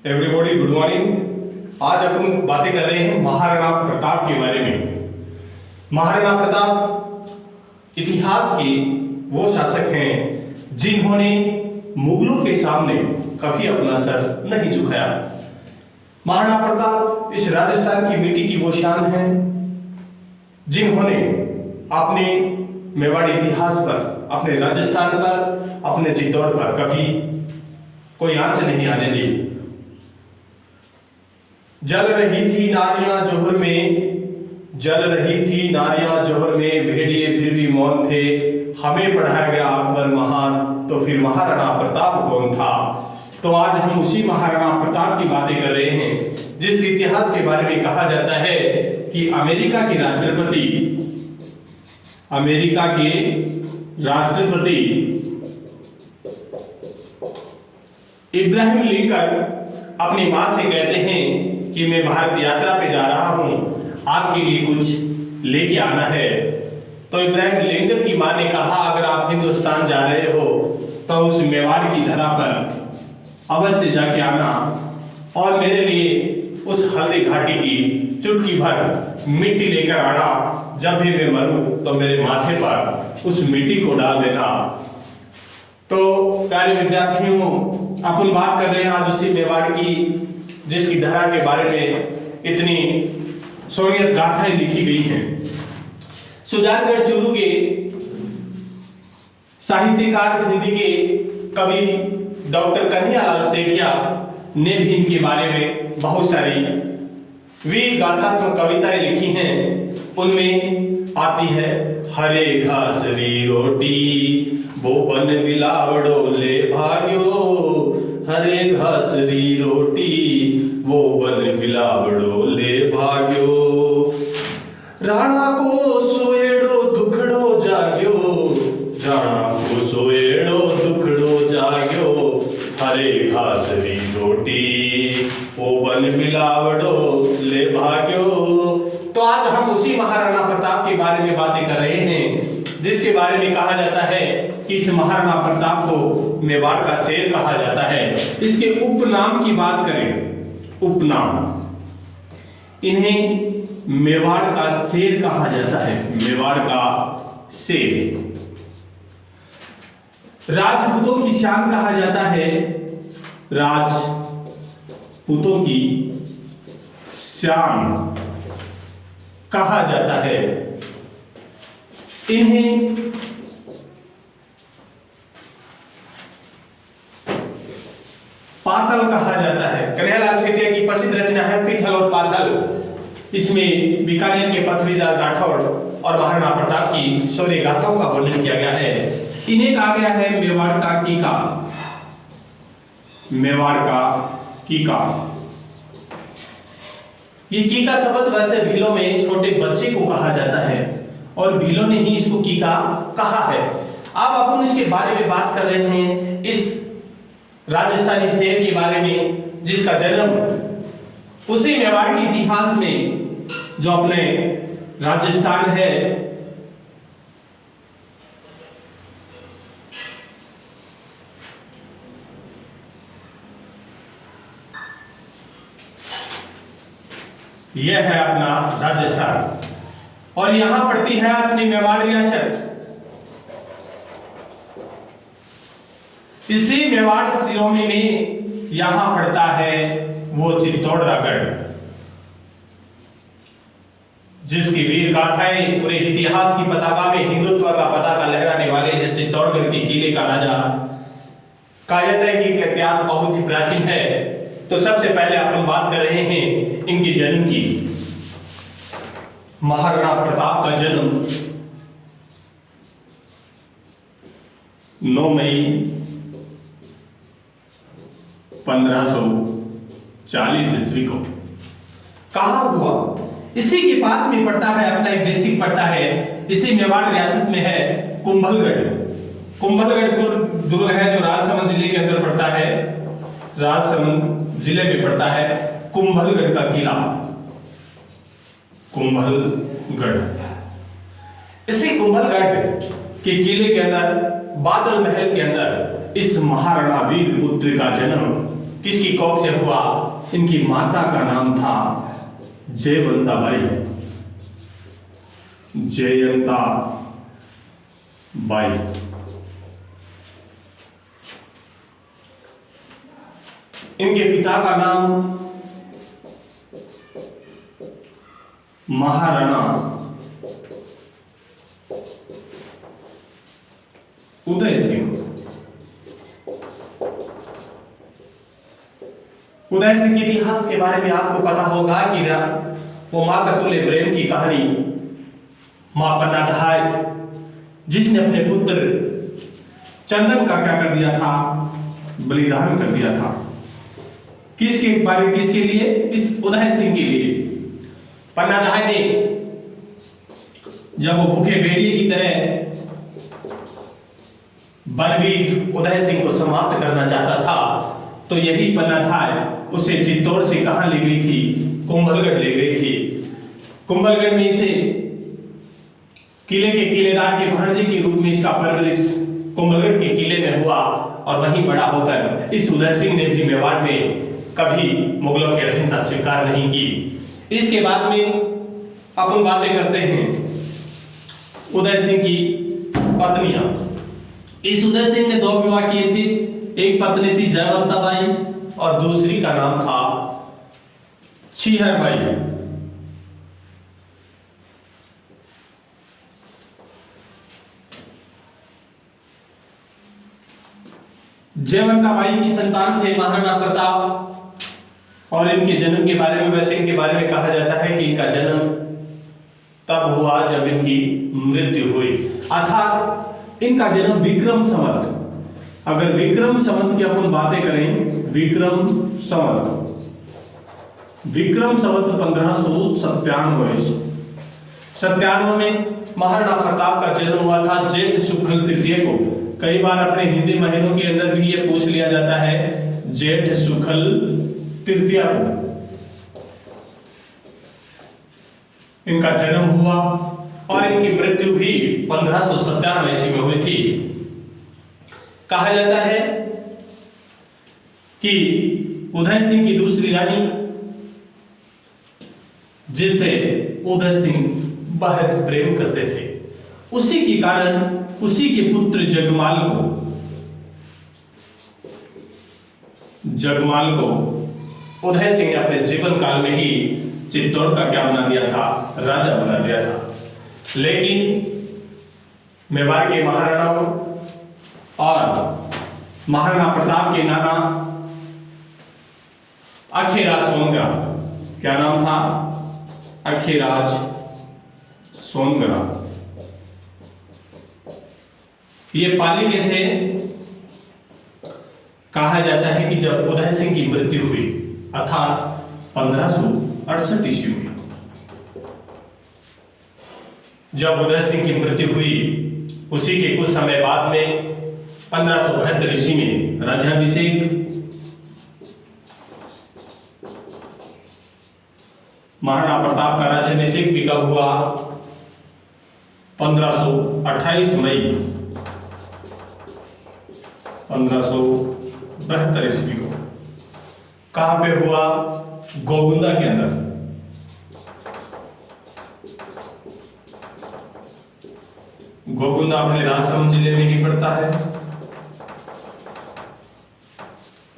Everybody good morning. आज अपन बातें कर रहे हैं महाराणा प्रताप के बारे में। महाराणा प्रताप इतिहास के वो शासक हैं जिन्होंने मुगलों के सामने कभी अपना सर नहीं झुकाया। महाराणा प्रताप इस राजस्थान की मिट्टी की वो शान है जिन्होंने अपने मेवाड़ी इतिहास पर, अपने राजस्थान पर, अपने चित्तौड़ पर कभी कोई आंच नहीं आने दी। जल रही थी नारियां जोहर में, जल रही थी नारियां जोहर में, भेड़िए फिर भी मौन थे। हमें पढ़ाया गया अकबर महान, तो फिर महाराणा प्रताप कौन था। तो आज हम उसी महाराणा प्रताप की बातें कर रहे हैं जिसके इतिहास के बारे में कहा जाता है कि अमेरिका के राष्ट्रपति इब्राहिम लिंकन अपनी मां से कहते हैं कि मैं भारत यात्रा पे जा रहा हूं, आपके लिए कुछ लेके आना है। तो इब्राहिम लिंकन की मां ने कहा अगर आप हिंदुस्तान जा रहे हो तो उस मेवाड़ की धरा पर अवश्य जाके आना और मेरे लिए उस हल्दी घाटी की चुटकी भर मिट्टी लेकर आना। जब भी मैं मरूं तो मेरे माथे पर उस मिट्टी को डाल देना। तो प्यारे विद्यार्थियों, अपन बात कर रहे हैं आज उसी मेवाड़ की जिसकी धरा के बारे में इतनी सोनियत गाथाएं लिखी गई हैं। सुजानगढ़ चूरू के साहित्यकार, हिंदी के कवि डॉक्टर कन्हैयालाल सेठिया ने भी इनके बारे में बहुत सारी वीर गाथात्मक कविताएं लिखी हैं। उनमें आती है हरे घास री रोटी वो बन बिलावड़ो ले भाग्यो, हरे घास री रोटी वो बन बिलावड़ो ले भाग्यो। राणा को सोएड़ो दुखड़ो जाग्यो, राणा को सोएड़ो दुखड़ो जाग्यो, हरे घास री रोटी वो बन बिलावड़ो ले भाग्यो। तो आज हम उसी महाराणा प्रताप के बारे में बातें कर रहे हैं जिसके बारे में कहा जाता है कि इस महाराणा प्रताप को मेवाड़ का शेर कहा जाता है। इसके उपनाम की बात करें, उपनाम, इन्हें मेवाड़ का शेर कहा जाता है, मेवाड़ का शेर। राजपूतों की शान कहा जाता है, राजपूतों की शान कहा जाता है। इन्हें पातल कहा जाता है। कन्हैयालाल सेठिया की प्रसिद्ध रचना है पिथल और पातल। इसमें बीकानेर के पृथ्वीराज राठौड़ और महाराणा प्रताप की शौर्य गाथाओं का वर्णन किया गया है। इन्हें कहा गया है मेवाड़ का कीका, मेवाड़ का कीका। ये कीका शब्द वैसे भीलों में छोटे बच्चे को कहा जाता है और भीलों ने ही इसको कीका कहा है। अब अपन इसके बारे में बात कर रहे हैं, इस राजस्थानी शेर के बारे में जिसका जन्म उसी मेवाड़ के इतिहास में जो अपने राजस्थान है यह है अपना राजस्थान और यहां पड़ती है अपनी मेवाड़ रियासत। इसी मेवाड़ शिरोमणि में यहां पड़ता है वो चित्तौड़गढ़ जिसकी वीर गाथाएं पूरे इतिहास की पताका में हिंदुत्व का पताका लहराने वाले हैं। चित्तौड़गढ़ के किले का राजा कहा जाता है कि इतिहास बहुत ही प्राचीन है। तो सबसे पहले अपन बात कर रहे हैं इनके जन्म की। महाराणा प्रताप का जन्म 9 मई 1540 ईस्वी को कहाँ हुआ? इसी के पास में पड़ता है, अपना एक डिस्ट्रिक्ट पड़ता है, इसी मेवाड़ रियासत में है कुंभलगढ़। कुंभलगढ़ दुर्ग है जो राजसमंद जिले के अंदर पड़ता है, राजसमंद जिले में पड़ता है कुंभलगढ़ का किला, कुंभलगढ़। इसी कुंभलगढ़ के किले के अंदर, बादल महल के अंदर इस महाराणा वीर पुत्र का जन्म किसकी कोख से हुआ? इनकी माता का नाम था जयवंता बाई, जयवंता बाई। इनके पिता का नाम महाराणा उदय सिंह। उदय सिंह के इतिहास के बारे में आपको पता होगा कि वो मातृतुल्य प्रेम की कहानी, मां पन्नाधाय जिसने अपने पुत्र चंदन का क्या कर दिया था? बलिदान कर दिया था। किसके बारे, किसके लिए? इस उदय सिंह के लिए। पन्नाधाय ने जब वो भूखे भेड़िए की तरह बलवीर उदय सिंह को समाप्त करना चाहता था, तो यही पन्नाधाय उसे चित्तौड़ से कहां ले गई थी? कुंभलगढ़ ले गई थी। कुंभलगढ़ में इसे किले के किलेदार के भांजे के रूप में इसका परवरिश कुंभलगढ़ के किले में हुआ और वहीं बड़ा होकर इस उदय सिंह ने भी मेवाड़ में कभी मुगलों की अधीनता स्वीकार नहीं की। इसके बाद में अपन बातें करते हैं उदय सिंह की पत्नियां। इस उदय सिंह ने 2 विवाह किए थे। एक पत्नी थी जयवंता बाई और दूसरी का नाम था छिहर बाई। जयवंता बाई की संतान थे महाराणा प्रताप और इनके जन्म के बारे में, वैसे इनके बारे में कहा जाता है कि इनका जन्म तब हुआ जब इनकी मृत्यु हुई, अर्थात इनका जन्म विक्रम संवत, अगर विक्रम संवत की अपन बातें करें, विक्रम संवत 1597 में महाराणा प्रताप का जन्म हुआ था जेठ शुक्ल तृतीय को। कई बार अपने हिंदी महीनों के अंदर भी ये पूछ लिया जाता है जेठ शुक्ल तृतीया को इनका जन्म हुआ और इनकी मृत्यु भी 1597 ईस्वी में हुई थी। कहा जाता है कि उदय सिंह की दूसरी रानी, जिससे उदय सिंह बेहद प्रेम करते थे, उसी के कारण उसी के पुत्र जगमाल को उदय सिंह ने अपने जीवन काल में ही चित्तौड़ का क्या बना दिया था? राजा बना दिया था। लेकिन मेवाड़ के महाराणाओं और महाराणा प्रताप के नाना अखेराज सोनगरा, क्या नाम था? अखेराज सोनगरा, ये पाली के थे। कहा जाता है कि जब उदय सिंह की मृत्यु हुई अर्थात 1568 ईस्वी में, जब उदय सिंह की मृत्यु हुई उसी के कुछ समय बाद में 1572 ईस्वी में राज्याभिषेक, महाराणा प्रताप का राज्याभिषेक भी कब हुआ? 1528 मई 1572 ईस्वी को। कहां पे हुआ? गोगुंदा के अंदर। गोगुंदा अपने राजसमंद जिले में ही पड़ता है।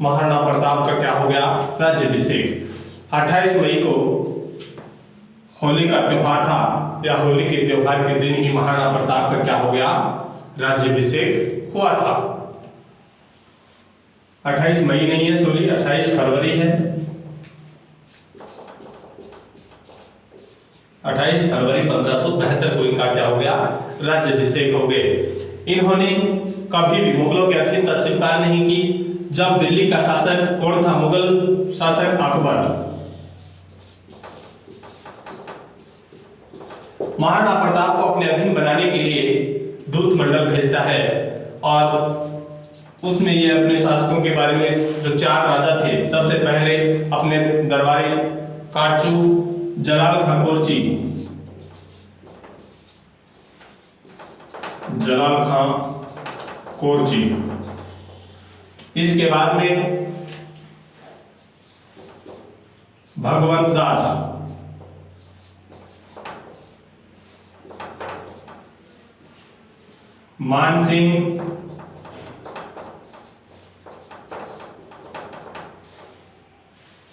महाराणा प्रताप का क्या हो गया? राज्याभिषेक। 28 मई को होली का त्योहार था, या होली के त्योहार के दिन ही महाराणा प्रताप का क्या हो गया? राज्याभिषेक हुआ था। 28 मई नहीं है, सॉरी 28 फरवरी है। 28 फरवरी 1572 को इनका क्या हो गया? राज्याभिषेक हो गए। इन्होंने कभी भी मुगलों की अधीनता स्वीकार नहीं की। जब दिल्ली का शासक कौन था? मुगल शासक अकबर। महाराणा प्रताप को अपने अधीन बनाने के लिए दूत मंडल भेजता है और उसमें ये अपने शासकों के बारे में, जो 4 राजा थे, सबसे पहले अपने दरबारी काचू जलाल खां कोरची, जलाल खां कोरची, इसके बाद में भगवंत दास, मानसिंह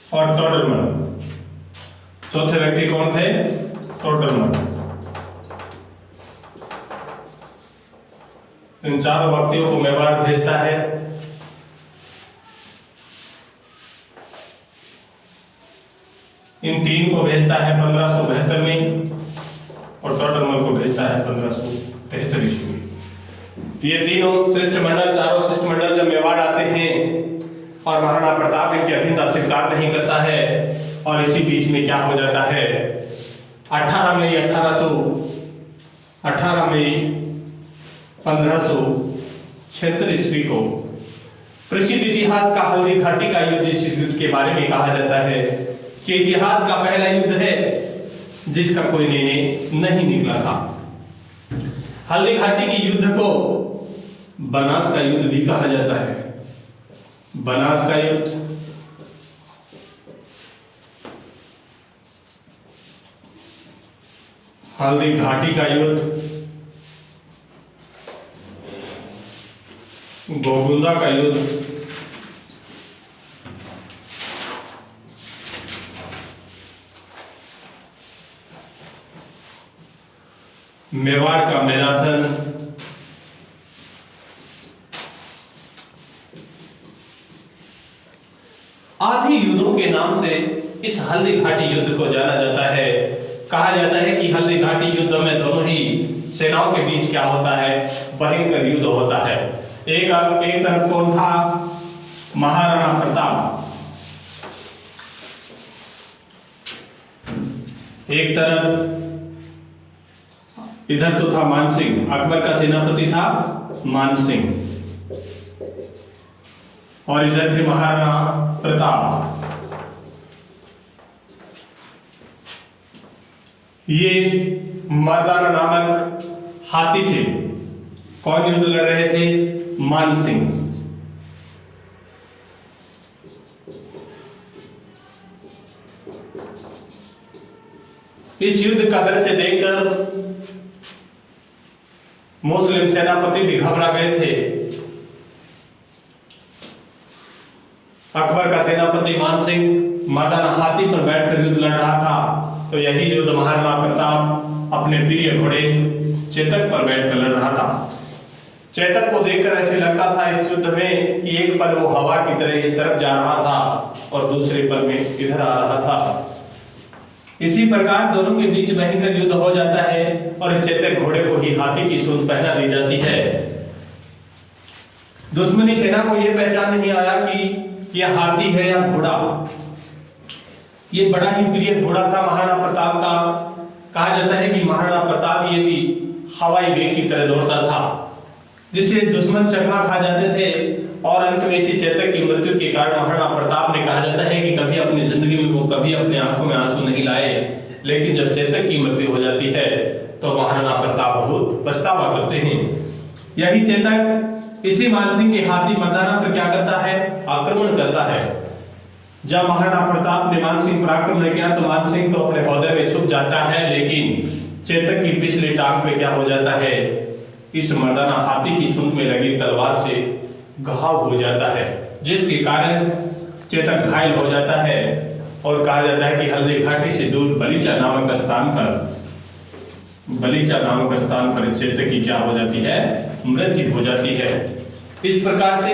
और टोडरमल। चौथे व्यक्ति कौन थे? टोडरमल। इन चारों व्यक्तियों को मेवाड़ भेजता है। इन तीन को भेजता है 1572 में और टोडरमल को भेजता है 1573 ईस्वी में। ये तीनों शिष्टमंडल, चारों शिष्टमंडल जब मेवाड़ आते हैं और महाराणा प्रताप इनकी अधीनता स्वीकार नहीं करता है और इसी बीच में क्या हो जाता है, 18 मई 1576 ईस्वी को प्रसिद्ध इतिहास का हल्दी घाटी का युद्ध, जिस युद्ध के बारे में कहा जाता है कि इतिहास का पहला युद्ध है जिसका कोई निर्णय नहीं निकला था। हल्दी घाटी के युद्ध को बनास का युद्ध भी कहा जाता है। बनास का युद्ध, हल्दी घाटी का युद्ध, गोगुंदा का युद्ध, मेवाड़ का मैराथन, आदि युद्धों के नाम से इस हल्दी घाटी युद्ध को जाना जाता है। कहा जाता है कि हल्दी घाटी युद्ध में दोनों ही सेनाओं के बीच क्या होता है, भयंकर युद्ध होता है। एक तरफ कौन था? महाराणा प्रताप, एक तरफ इधर तो था मानसिंह, अकबर का सेनापति था मानसिंह, और इधर थे महाराणा प्रताप। ये मर्दाना नामक हाथी से कौन युद्ध लड़ रहे थे? मानसिंह। इस युद्ध का दृश्य देखकर मुस्लिम सेनापति भी घबरा गए थे। अकबर का सेनापति मानसिंह मर्दाना हाथी पर बैठकर युद्ध लड़ रहा था, तो यही युद्ध महाराणा प्रताप अपने प्रिय घोड़े चेतक पर बैठकर लड़ रहा था। चेतक को देखकर ऐसे लगता था इस युद्ध में कि एक पल वो हवा की तरह इस तरफ जा रहा था और दूसरे पल में इधर आ रहा था। इसी प्रकार दोनों के बीच भयंकर युद्ध हो जाता है और चेतक घोड़े को ही हाथी की सूंड पहना दी जाती है। दुश्मनी सेना को यह पहचान नहीं आया कि यह हाथी है या घोड़ा। ये बड़ा ही प्रिय घोड़ा था महाराणा प्रताप का। कहा जाता है कि महाराणा प्रताप ये भी हवाई वेग की तरह दौड़ता था, जिससे दुश्मन चकमा खा जाते थे। और अंत में इसी चेतक की मृत्यु के कारण महाराणा प्रताप ने, कहा जाता है कि कभी अपनी जिंदगी में वो कभी अपने आंखों में आंसू नहीं लाए, लेकिन जब चेतक की मृत्यु हो जाती है तो महाराणा प्रताप बहुत पछतावा करते हैं। यही चेतक इसी मानसिंह के हाथी मर्दाना पर क्या करता है? आक्रमण करता है। जब महाराणा प्रताप ने मानसिंह पर आक्रमण किया तो मानसिंह तो अपने हौदे में छुप जाता है, लेकिन चेतक की पिछली टांग पे क्या हो जाता है? इस मर्दाना हाथी की सूंड में लगी तलवार से घाव हो जाता है, जिसके कारण चेतक घायल हो जाता है। और कहा जाता है कि हल्दी घाटी से दूर बलीचा नामक स्थान पर चेतक की क्या हो जाती है? मृत्यु हो जाती है। इस प्रकार से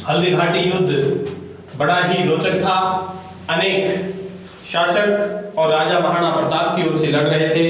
हल्दी घाटी युद्ध बड़ा ही रोचक था। अनेक शासक और राजा महाराणा प्रताप की ओर से लड़ रहे थे।